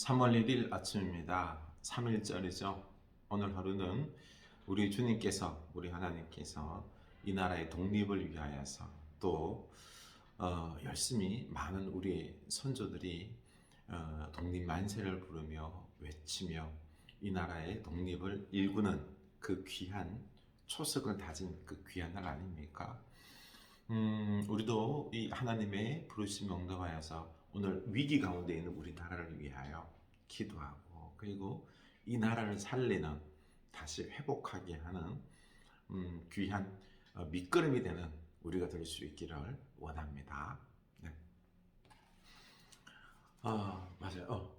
3월 1일 아침입니다. 3일절이죠. 오늘 하루는 우리 주님께서, 우리 하나님께서 이 나라의 독립을 위하여서 또 열심히 많은 우리 선조들이 독립 만세를 부르며 외치며 이 나라의 독립을 일구는 그 귀한 초석을 다진 그 귀한 날 아닙니까? 우리도 이 하나님의 부르심 응답하여서 오늘 위기 가운데 있는 우리나라를 위하여 기도하고, 그리고 이 나라를 살리는, 다시 회복하게 하는 귀한 밑거름이 되는 우리가 될 수 있기를 원합니다. 네. 맞아요.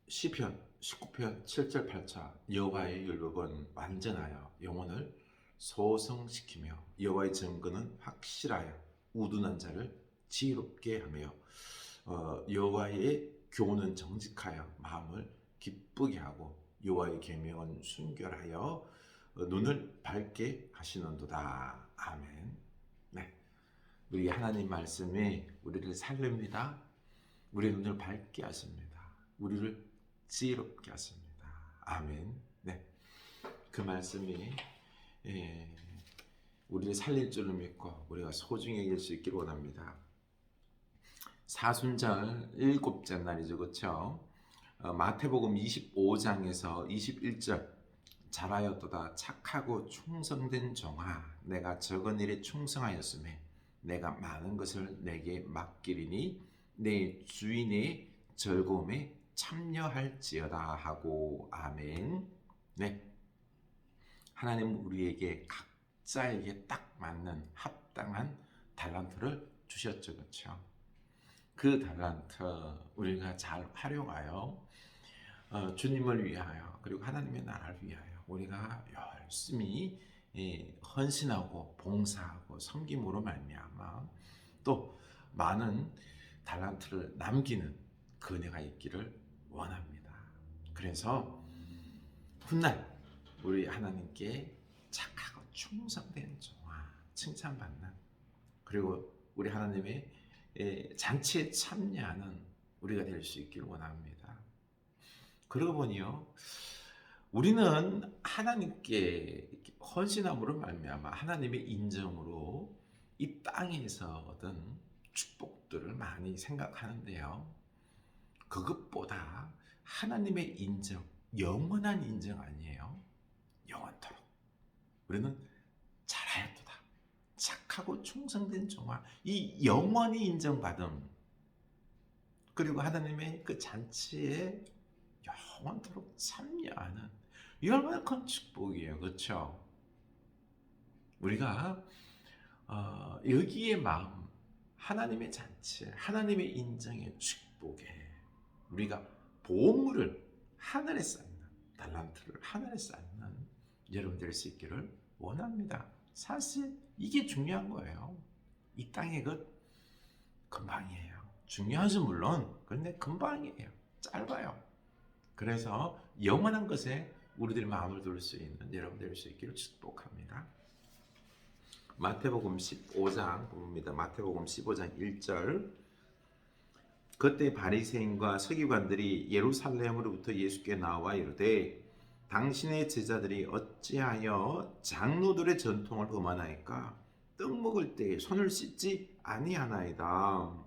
시편 19편 7절 8절 여호와의 율법은 완전하여 영혼을 소성시키며 여호와의 증거는 확실하여 우둔한 자를 지혜롭게 하며 여호와의 교훈은 정직하여 마음을 기쁘게 하고 여호와의 계명은 순결하여 눈을 밝게 하시는도다. 아멘. 네, 우리 하나님 말씀이 우리를 살립니다. 우리의 눈을 밝게 하십니다. 우리를 지혜롭게 하십니다. 아멘. 네, 그 말씀이 우리를 살릴 줄을 믿고 우리가 소중히 여길 수 있기를 원합니다. 사순절 일곱째 날이죠, 그렇죠? 마태복음 25장에서 21절 잘하였도다 착하고 충성된 종아, 내가 적은 일에 충성하였음에 내가 많은 것을 내게 맡기리니 내 주인의 즐거움에 참여할지어다 하고. 아멘. 네, 하나님 우리에게 각자에게 딱 맞는 합당한 달란트를 주셨죠, 그렇죠? 그 달란트 우리가 잘 활용하여 주님을 위하여, 그리고 하나님의 나라를 위하여 우리가 열심히 헌신하고 봉사하고 섬김으로 말미암아 또 많은 달란트를 남기는 그 은혜가 있기를 원합니다. 그래서 훗날 우리 하나님께 착하고 충성된 종아 칭찬받는, 그리고 우리 하나님의 잔치에 참여하는 우리가 될 수 있기를 원합니다. 그러고 보니요, 우리는 하나님께 헌신함으로 말미암아 하나님의 인정으로 이 땅에서 얻은 축복들을 많이 생각하는데요, 그것보다 하나님의 인정, 영원한 인정 아니에요? 영원토록 우리는 잘하였도다, 착하고 충성된 종아, 이 영원히 인정받음, 그리고 하나님의 그 잔치에 영원토록 참여하는, 이 얼마나 큰 축복이에요, 그렇죠? 우리가 여기에 마음, 하나님의 잔치, 하나님의 인정의 축복에 우리가 보물을 하늘에 쌓는, 달란트를 하늘에 쌓는 여러분 될 수 있기를 원합니다. 사실 이게 중요한 거예요. 이 땅의 것 금방이에요. 중요하죠, 물론. 그런데 금방이에요. 짧아요. 그래서 영원한 것에 우리들 마음을 둘 수 있는 여러분 될 수 있기를 축복합니다. 마태복음 15장 봅니다. 마태복음 15장 1절. 그때 바리새인과 서기관들이 예루살렘으로부터 예수께 나와 이르되 당신의 제자들이 어찌하여 장로들의 전통을 범하나이까? 떡 먹을 때 손을 씻지 아니하나이다.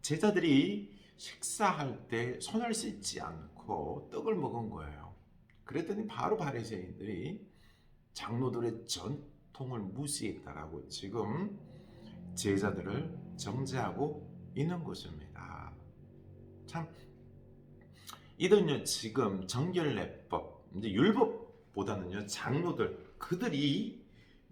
제자들이 식사할 때 손을 씻지 않고 떡을 먹은 거예요. 그랬더니 바로 바리새인들이 장로들의 전통을 무시했다라고 지금 제자들을 정죄하고 있는 것입니다. 참, 이들은요 지금 정결례법, 이제 율법보다는요 장로들, 그들이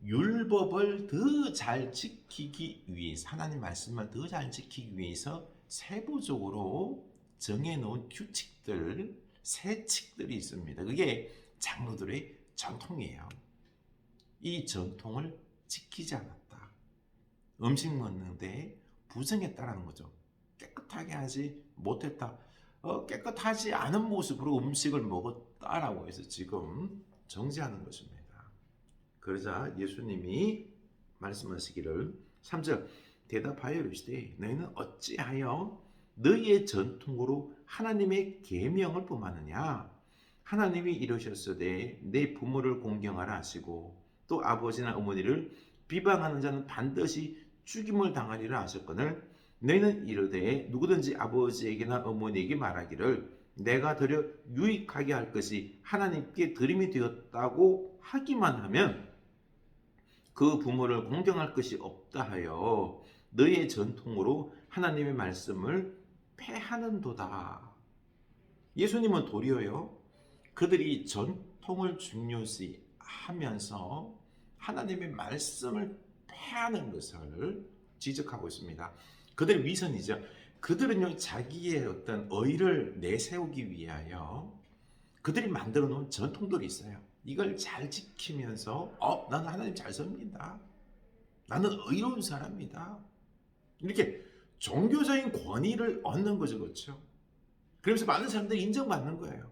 율법을 더 잘 지키기 위해서, 하나님 말씀을 더 잘 지키기 위해서 세부적으로 정해놓은 규칙들, 세칙들이 있습니다. 그게 장로들의 전통이에요. 이 전통을 지키지 않았다, 음식 먹는데 부정했다라는 거죠. 깨끗하게 하지 못했다, 깨끗하지 않은 모습으로 음식을 먹었다라고 해서 지금 정죄하는 것입니다. 그러자 예수님이 말씀하시기를 3절 대답하여 이르시되 너희는 어찌하여 너희의 전통으로 하나님의 계명을 범하느냐? 하나님이 이르셨으되 내 부모를 공경하라 하시고 또 아버지나 어머니를 비방하는 자는 반드시 죽임을 당하리라 하셨거늘 너희는 이르되 누구든지 아버지에게나 어머니에게 말하기를 내가 드려 유익하게 할 것이 하나님께 드림이 되었다고 하기만 하면 그 부모를 공경할 것이 없다 하여 너희의 전통으로 하나님의 말씀을 패하는도다. 예수님은 도리어요 그들이 전통을 중요시 하면서 하나님의 말씀을 패하는 것을 지적하고 있습니다. 그들의 위선이죠. 그들은요 자기의 어떤 의를 내세우기 위하여 그들이 만들어 놓은 전통들이 있어요. 이걸 잘 지키면서 나는 하나님 잘 섬긴다. 나는 의로운 사람이다. 이렇게 종교적인 권위를 얻는 거죠. 그렇죠? 그러면서 많은 사람들이 인정받는 거예요.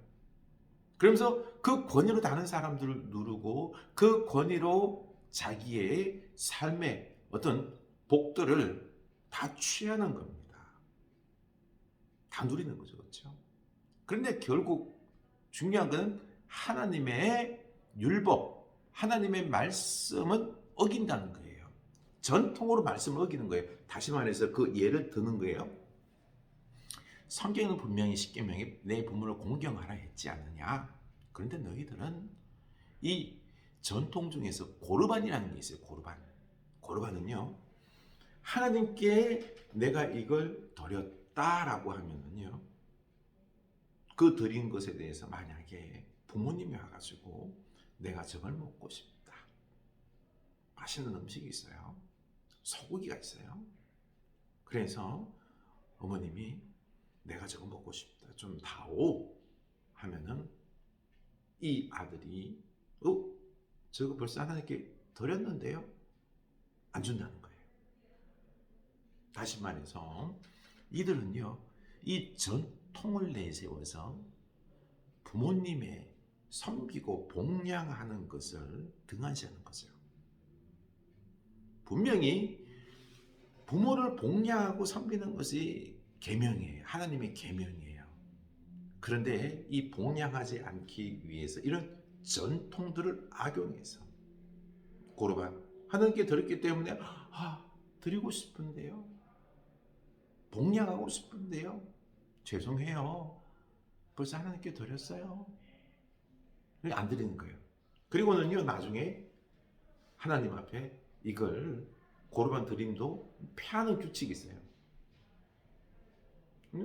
그러면서 그 권위로 다른 사람들을 누르고 그 권위로 자기의 삶의 어떤 복들을 다 취하는 겁니다. 다 누리는 거죠. 그렇죠? 그런데 결국 중요한 것은 하나님의 율법, 하나님의 말씀은 어긴다는 거예요. 전통으로 말씀을 어기는 거예요. 다시 말해서 그 예를 드는 거예요. 성경은 분명히 십계명에 내 부모를 공경하라 했지 않느냐. 그런데 너희들은 이 전통 중에서 고르반이라는 게 있어요. 고르반은요. 하나님께 내가 이걸 드렸다라고 하면은요. 그 드린 것에 대해서 만약에 부모님이 와가지고 내가 저걸 먹고 싶다. 맛있는 음식이 있어요. 소고기가 있어요. 그래서 어머님이 내가 저거 먹고 싶다. 좀 다오. 하면은 이 아들이 저거 벌써 하나님께 드렸는데요. 안 준다는 거예요. 다시 말해서 이들은요. 이 전통을 내세워서 부모님의 섬기고 봉양하는 것을 등한시하는 거죠. 분명히 부모를 봉양하고 섬기는 것이 계명이에요. 하나님의 계명이에요. 그런데 이 봉양하지 않기 위해서 이런 전통들을 악용해서 고르반 하나님께 드렸기 때문에 드리고 싶은데요. 봉양하고 싶은데요. 죄송해요. 벌써 하나님께 드렸어요. 안 드리는 거예요. 그리고는요 나중에 하나님 앞에 이걸 고르반 드림도 패하는 규칙이 있어요.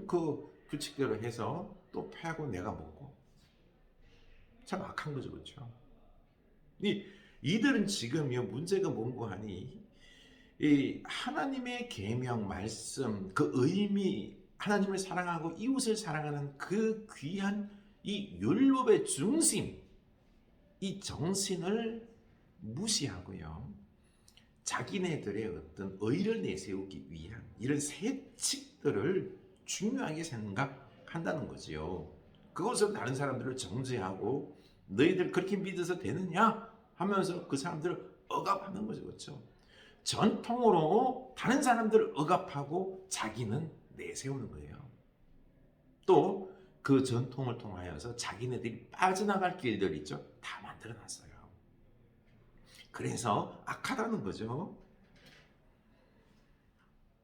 그 규칙대로 해서 또 패하고 내가 먹고 참 악한 거죠. 그렇죠? 이들은 지금요 문제가 뭔고 하니 이 하나님의 계명 말씀 그 의미 하나님을 사랑하고 이웃을 사랑하는 그 귀한 이 율법의 중심 이 정신을 무시하고요 자기네들의 어떤 의를 내세우기 위한 이런 세칙들을 중요하게 생각한다는 거지요. 그것을 다른 사람들을 정죄하고 너희들 그렇게 믿어서 되느냐 하면서 그 사람들을 억압하는 거죠. 그렇죠? 전통으로 다른 사람들을 억압하고 자기는 내세우는 거예요. 또 그 전통을 통하여서 자기네들이 빠져나갈 길들 있죠. 다 만들어놨어요. 그래서 악하다는 거죠.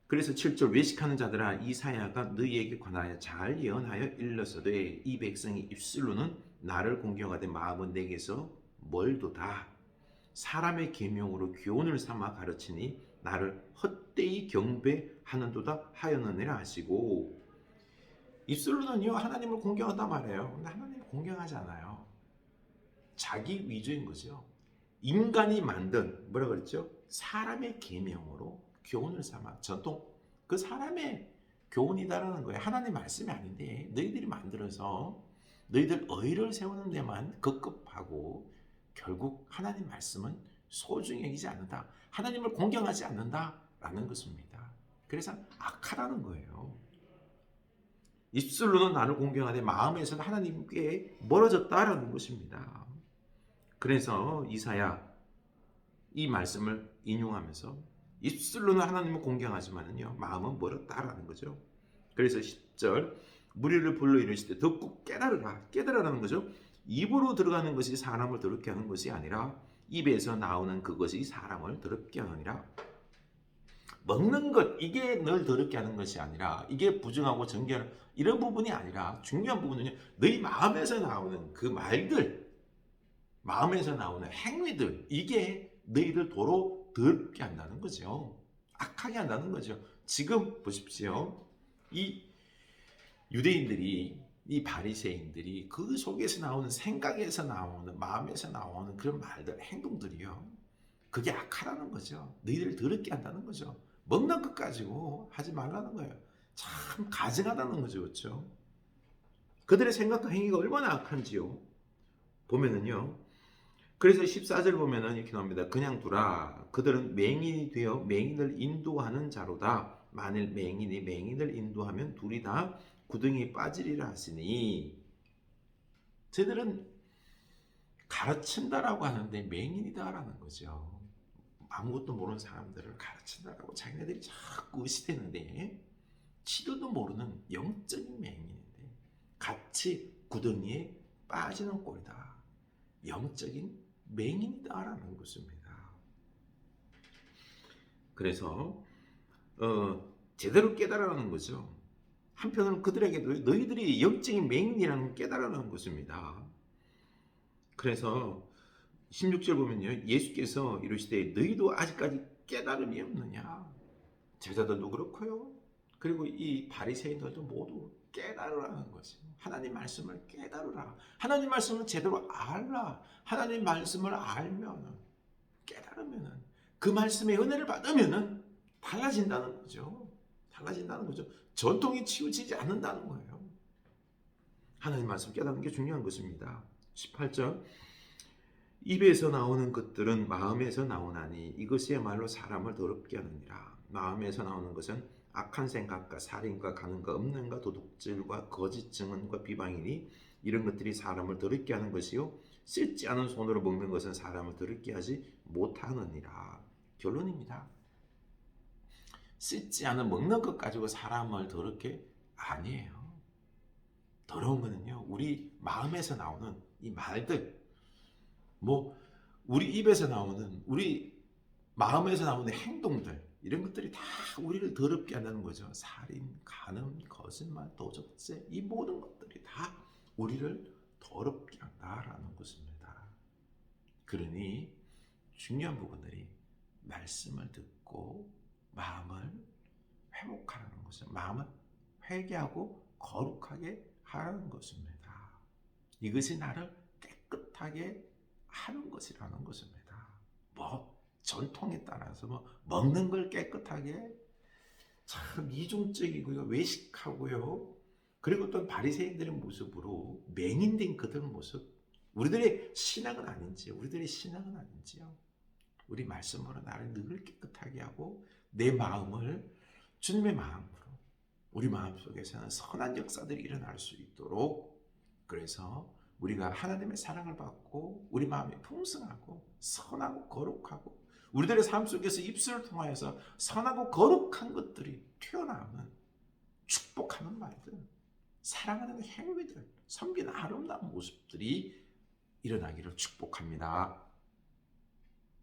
그래서 7절 외식하는 자들아 이사야가 너희에게 관하여 잘 예언하여 일렀으되 이 백성이 입술로는 나를 공경하되 마음은 내게서 멀도다. 사람의 계명으로 교훈을 삼아 가르치니 나를 헛되이 경배하는도다 하였느니라 하시고 입술로는요 하나님을 공경한단 말이에요. 근데 하나님을 공경하지 않아요. 자기 위주인 거죠. 인간이 만든 뭐라 그랬죠? 사람의 계명으로 교훈을 삼아 전통 그 사람의 교훈이다라는 거예요. 하나님 말씀이 아닌데 너희들이 만들어서 너희들 의를 세우는 데만 급급하고 결국 하나님 말씀은 소중히 여기지 않는다. 하나님을 공경하지 않는다라는 것입니다. 그래서 악하다는 거예요. 입술로는 나를 공경하되 마음에서는 하나님께 멀어졌다라는 것입니다. 그래서 이사야 이 말씀을 인용하면서 입술로는 하나님을 공경하지만은요 마음은 멀었다라는 거죠. 그래서 10절 무리를 불러 이르시되 듣고 깨달으라. 깨달으라는 거죠. 입으로 들어가는 것이 사람을 더럽게 하는 것이 아니라 입에서 나오는 그것이 사람을 더럽게 하느니라. 먹는 것 이게 널 더럽게 하는 것이 아니라 이게 부정하고 정결 이런 부분이 아니라 중요한 부분은요. 너희 마음에서 나오는 그 말들, 마음에서 나오는 행위들 이게 너희를 도로 더럽게 한다는 거죠. 악하게 한다는 거죠. 지금 보십시오. 이 유대인들이 이 바리새인들이 그 속에서 나오는 생각에서 나오는 마음에서 나오는 그런 말들 행동들이요. 그게 악하다는 거죠. 너희들 더럽게 한다는 거죠. 먹는 것 가지고 하지 말라는 거예요. 참 가증하다는 거죠. 그렇죠? 그들의 생각과 행위가 얼마나 악한지요. 보면은요. 그래서 14절 보면은 이렇게 나옵니다. 그냥 두라. 그들은 맹인이 되어 맹인을 인도하는 자로다. 만일 맹인이 맹인을 인도하면 둘이 다 구덩이에 빠지리라 하시니 저들은 가르친다라고 하는데 맹인이다라는 거죠. 아무것도 모르는 사람들을 가르친다라고 자기네들이 자꾸 의시되는데 지도도 모르는 영적인 맹인인데 같이 구덩이에 빠지는 꼴이다. 영적인 맹인이다라는 것입니다. 그래서 제대로 깨달으라는 거죠. 한편으로는 그들에게도 너희들이 영적인 맹인이라는 깨달으라는 것입니다. 그래서 16절 보면요. 예수께서 이르시되 너희도 아직까지 깨달음이 없느냐. 제자들도 그렇고요. 그리고 이 바리새인들도 모두 깨달으라는 거죠. 하나님 말씀을 깨달으라. 하나님 말씀을 제대로 알라. 하나님 말씀을 알면 깨달으면은 그 말씀의 은혜를 받으면은 달라진다는 거죠. 달라진다는 거죠. 전통이 치우치지 않는다는 거예요. 하나님 말씀 깨닫는 게 중요한 것입니다. 18절 입에서 나오는 것들은 마음에서 나오나니 이것이야말로 사람을 더럽게 하느니라. 마음에서 나오는 것은 악한 생각과 살인과 간음과 음란과 도둑질과 거짓 증언과 비방이니 이런 것들이 사람을 더럽게 하는 것이요 씻지 않은 손으로 먹는 것은 사람을 더럽게 하지 못하느니라. 결론입니다. 씻지 않은 먹는 것 가지고 사람을 더럽게 아니에요. 더러운 거는요 우리 마음에서 나오는 이 말들 우리 입에서 나오는 우리 마음에서 나오는 행동들 이런 것들이 다 우리를 더럽게 한다는 거죠. 살인, 간음, 거짓말, 도적죄 이 모든 것들이 다 우리를 더럽게 한다라는 것입니다. 그러니 중요한 부분들이 말씀을 듣고 마음을 회복하라는 것이죠. 마음을 회개하고 거룩하게 하라는 것입니다. 이것이 나를 깨끗하게 하는 것이라는 것입니다. 전통에 따라서 먹는 걸 깨끗하게 참 이중적이고요. 외식하고요. 그리고 또 바리새인들의 모습으로 맹인된 그들 모습 우리들의 신앙은 아닌지요. 우리 말씀으로 나를 늘 깨끗하게 하고 내 마음을 주님의 마음으로 우리 마음속에서는 선한 역사들이 일어날 수 있도록 그래서 우리가 하나님의 사랑을 받고 우리 마음이 풍성하고 선하고 거룩하고 우리들의 삶 속에서 입술을 통하여서 선하고 거룩한 것들이 튀어나오는 축복하는 말들 사랑하는 행위들 섬기는 아름다운 모습들이 일어나기를 축복합니다.